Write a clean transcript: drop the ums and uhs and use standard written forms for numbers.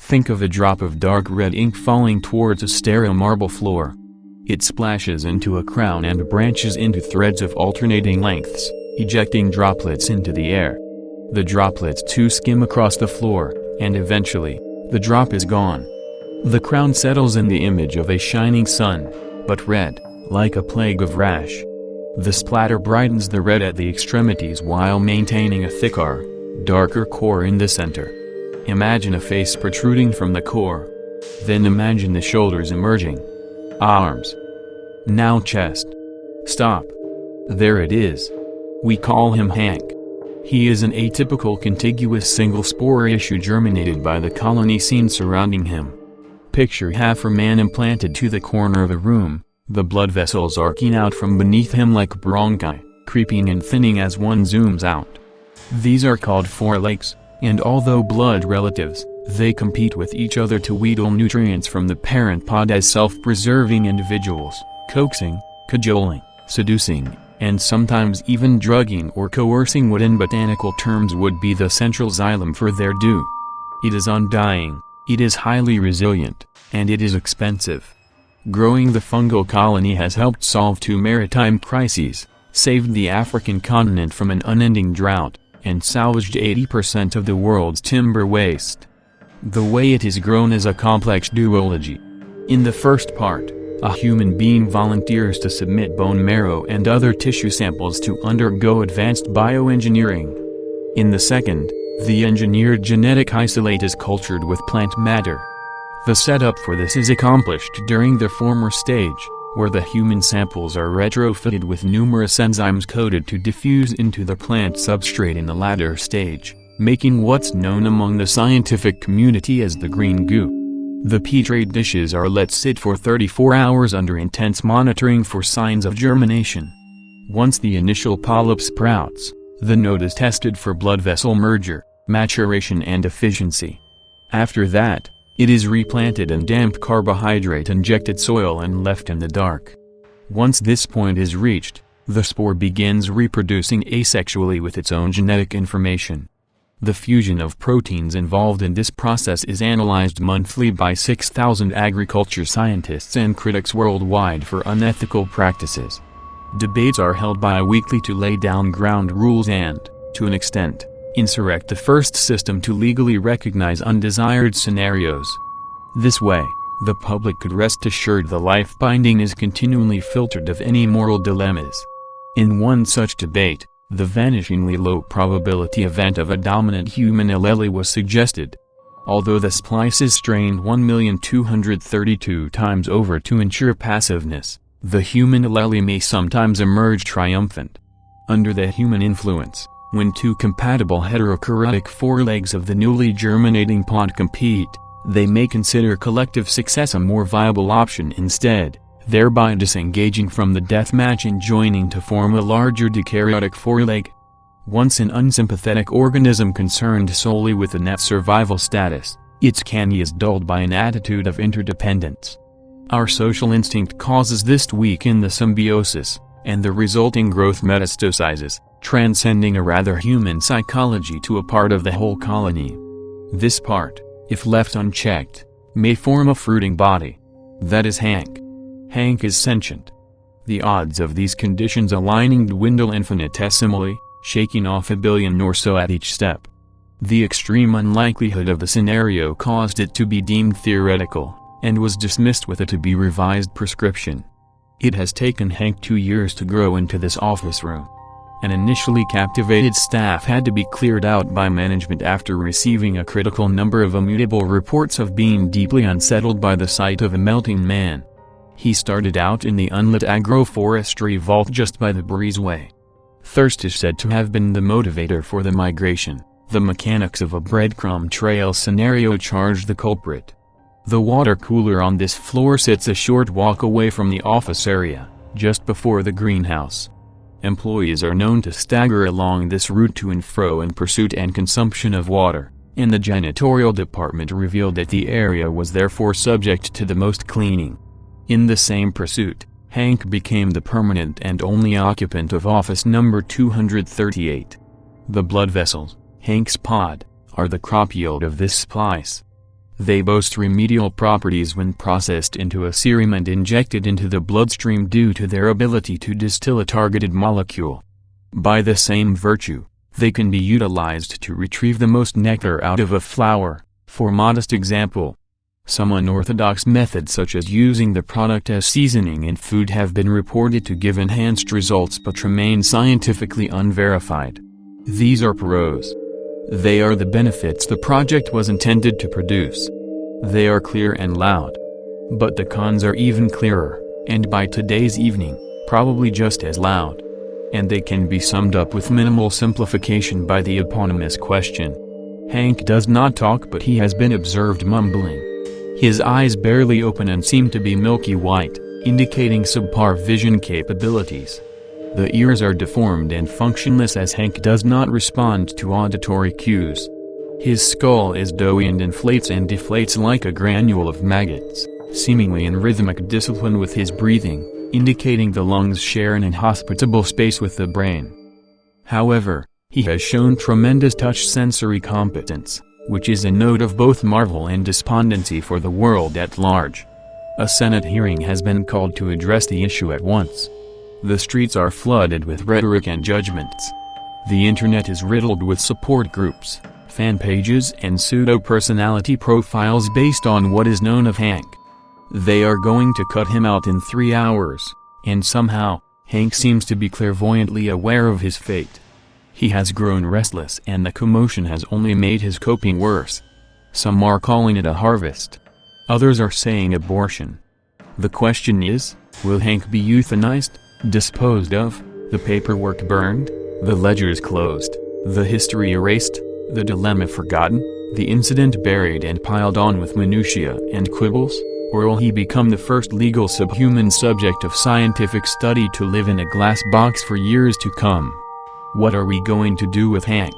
Think of a drop of dark red ink falling towards a sterile marble floor. It splashes into a crown and branches into threads of alternating lengths, ejecting droplets into the air. The droplets too skim across the floor, and eventually, the drop is gone. The crown settles in the image of a shining sun, but red, like a plague of rash. The splatter brightens the red at the extremities while maintaining a thicker, darker core in the center. Imagine a face protruding from the core. Then imagine the shoulders emerging. Arms. Now chest. Stop. There it is. We call him Hank. He is an atypical contiguous single spore issue germinated by the colony scene surrounding him. Picture half a man implanted to the corner of a room, the blood vessels arcing out from beneath him like bronchi, creeping and thinning as one zooms out. These are called forelegs, and although blood relatives, they compete with each other to wheedle nutrients from the parent pod as self-preserving individuals, coaxing, cajoling, seducing, and sometimes even drugging or coercing what in botanical terms would be the central xylem for their due. It is undying, it is highly resilient, and it is expensive. Growing the fungal colony has helped solve 2 maritime crises, saved the African continent from an unending drought, and salvaged 80% of the world's timber waste. The way it is grown is a complex duology. In the first part, a human being volunteers to submit bone marrow and other tissue samples to undergo advanced bioengineering. In the second, the engineered genetic isolate is cultured with plant matter. The setup for this is accomplished during the former stage, where the human samples are retrofitted with numerous enzymes coded to diffuse into the plant substrate in the latter stage, making what's known among the scientific community as the green goo. The petri dishes are let sit for 34 hours under intense monitoring for signs of germination. Once the initial polyp sprouts, the node is tested for blood vessel merger, maturation and efficiency. After that, it is replanted in damp carbohydrate-injected soil and left in the dark. Once this point is reached, the spore begins reproducing asexually with its own genetic information. The fusion of proteins involved in this process is analyzed monthly by 6,000 agriculture scientists and critics worldwide for unethical practices. Debates are held bi-weekly to lay down ground rules and, to an extent, insurrect the first system to legally recognize undesired scenarios. This way, the public could rest assured the life binding is continually filtered of any moral dilemmas. In one such debate, the vanishingly low probability event of a dominant human allele was suggested. Although the splice is strained 1,232 times over to ensure passiveness, the human allele may sometimes emerge triumphant. Under the human influence, when 2 compatible heterokaryotic forelegs of the newly germinating pod compete, they may consider collective success a more viable option instead, thereby disengaging from the deathmatch and joining to form a larger dikaryotic foreleg. Once an unsympathetic organism concerned solely with the net survival status, its canny is dulled by an attitude of interdependence. Our social instinct causes this to weaken the symbiosis, and the resulting growth metastasizes, transcending a rather human psychology to a part of the whole colony. This part, if left unchecked, may form a fruiting body. That is Hank. Hank is sentient. The odds of these conditions aligning dwindle infinitesimally, shaking off 1 billion or so at each step. The extreme unlikelihood of the scenario caused it to be deemed theoretical, and was dismissed with a to-be-revised prescription. It has taken Hank 2 years to grow into this office room. An initially captivated staff had to be cleared out by management after receiving a critical number of immutable reports of being deeply unsettled by the sight of a melting man. He started out in the unlit agroforestry vault just by the breezeway. Thirst is said to have been the motivator for the migration. The mechanics of a breadcrumb trail scenario charged the culprit. The water cooler on this floor sits a short walk away from the office area, just before the greenhouse. Employees are known to stagger along this route to and fro in pursuit and consumption of water, and the janitorial department revealed that the area was therefore subject to the most cleaning. In the same pursuit, Hank became the permanent and only occupant of office number 238. The blood vessels, Hank's pod, are the crop yield of this splice. They boast remedial properties when processed into a serum and injected into the bloodstream due to their ability to distill a targeted molecule. By the same virtue, they can be utilized to retrieve the most nectar out of a flower. For modest example, some unorthodox methods such as using the product as seasoning in food have been reported to give enhanced results but remain scientifically unverified. These are pros. They are the benefits the project was intended to produce. They are clear and loud. But the cons are even clearer, and by today's evening, probably just as loud. And they can be summed up with minimal simplification by the eponymous question. Hank does not talk, but he has been observed mumbling. His eyes barely open and seem to be milky white, indicating subpar vision capabilities. The ears are deformed and functionless as Hank does not respond to auditory cues. His skull is doughy and inflates and deflates like a granule of maggots, seemingly in rhythmic discipline with his breathing, indicating the lungs share an inhospitable space with the brain. However, he has shown tremendous touch sensory competence, which is a note of both marvel and despondency for the world at large. A Senate hearing has been called to address the issue at once. The streets are flooded with rhetoric and judgments. The internet is riddled with support groups, fan pages and pseudo-personality profiles based on what is known of Hank. They are going to cut him out in 3 hours, and somehow, Hank seems to be clairvoyantly aware of his fate. He has grown restless and the commotion has only made his coping worse. Some are calling it a harvest. Others are saying abortion. The question is, will Hank be euthanized, disposed of, the paperwork burned, the ledgers closed, the history erased, the dilemma forgotten, the incident buried and piled on with minutiae and quibbles? Or will he become the first legal subhuman subject of scientific study to live in a glass box for years to come? What are we going to do with Hank?